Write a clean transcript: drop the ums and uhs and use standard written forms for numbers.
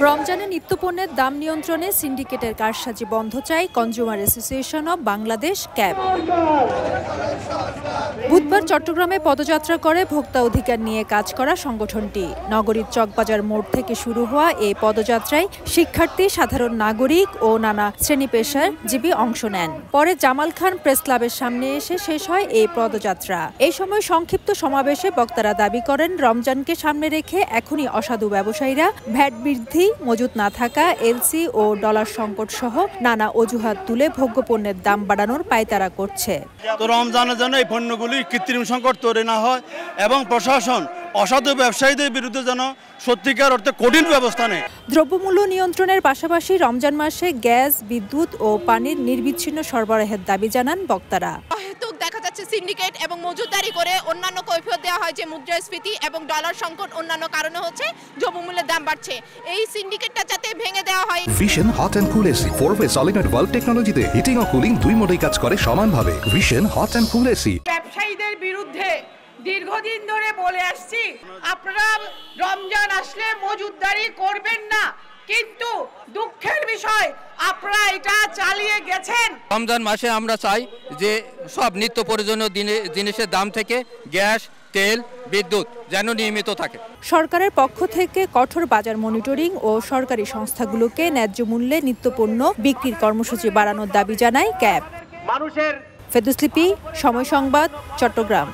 রমজানে নিত্যপণ্যের দাম নিয়ন্ত্রণে সিন্ডিকেটের কারসাজি বন্ধ চায় consumer association of Bangladesh cab. বুধবার চট্টগ্রামে পদযাত্রা করে ভোক্তা অধিকার নিয়ে কাজ করা সংগঠনটি। নগরীর চকবাজার মোড় থেকে শুরু হওয়া এই পদযাত্রায় শিক্ষার্থী, সাধারণ নাগরিক ও নানা শ্রেণী পেশাজীবী অংশ নেন। পরে জামাল খান প্রেস ক্লাবের সামনে এসে শেষ হয় এই পদযাত্রা। এই সময় সংক্ষিপ্ত সমাবেশে বক্তারা দাবি করেন, রমজানকে সামনে রেখে এখনই অসাধু ব্যবসায়ীরা ভ্যাট বৃদ্ধি, মজুত না থাকা এলসি ও ডলার সংকট সহ নানা অজুহাত তুলে ভোগ্যপণ্যের দাম বাড়ানোর পায়তারা করছে। তো রমজানের জন্য এই পণ্যগুলি কৃত্রিম সংকট তৈরি না হয় এবং প্রশাসন অসাধু ব্যবসায়ীদের বিরুদ্ধে যেন সত্যিকার অর্থে কঠিন ব্যবস্থা নেয়। দ্রব্যমূল্য নিয়ন্ত্রণের পাশাপাশি রমজান মাসে গ্যাস, বিদ্যুৎ ও পানির নির্বিচ্ছিন্ন সরবরাহের দাবি জানান বক্তারা। দেখা যাচ্ছে সিন্ডিকেট এবং মজুতদারি করে অন্যান্য কৈফিয়ত দেওয়া হয় যে মুদ্রাস্ফীতি এবং ডলার সংকট অন্যান্য কারণে হচ্ছে দ্রব্যমূল্যের দাম বাড়ছে। এই সিন্ডিকেটটা যাতে ভেঙে দেওয়া হয়। Vision hot and cool AC 4-way solenoid valve টেকনোলজিতে হিটিং ও কুলিং দুই মোডেই কাজ করে সমানভাবে। Vision hot and cool AC. ব্যবসায়ীদের বিরুদ্ধে দীর্ঘদিন ধরে বলে আসছি, আপনারা রমজান আসলে মজুতদারি করবেন না, কিন্তু দুঃখের বিষয় আপনারা এটা চালিয়ে গেছেন। রমজান মাসে আমরা চাই যে সব নিত্য প্রয়োজনীয় জিনিসের দাম থেকে গ্যাস, তেল, বিদ্যুৎ যেন নিয়মিত থাকে। সরকারের পক্ষ থেকে কঠোর বাজার মনিটরিং ও সরকারি সংস্থাগুলোকে ন্যায্য মূল্যে নিত্যপণ্য বিক্রির কর্মসূচি বাড়ানোর দাবি জানায় ক্যাব। ফেরদৌস লিপি, সময় সংবাদ, চট্টগ্রাম।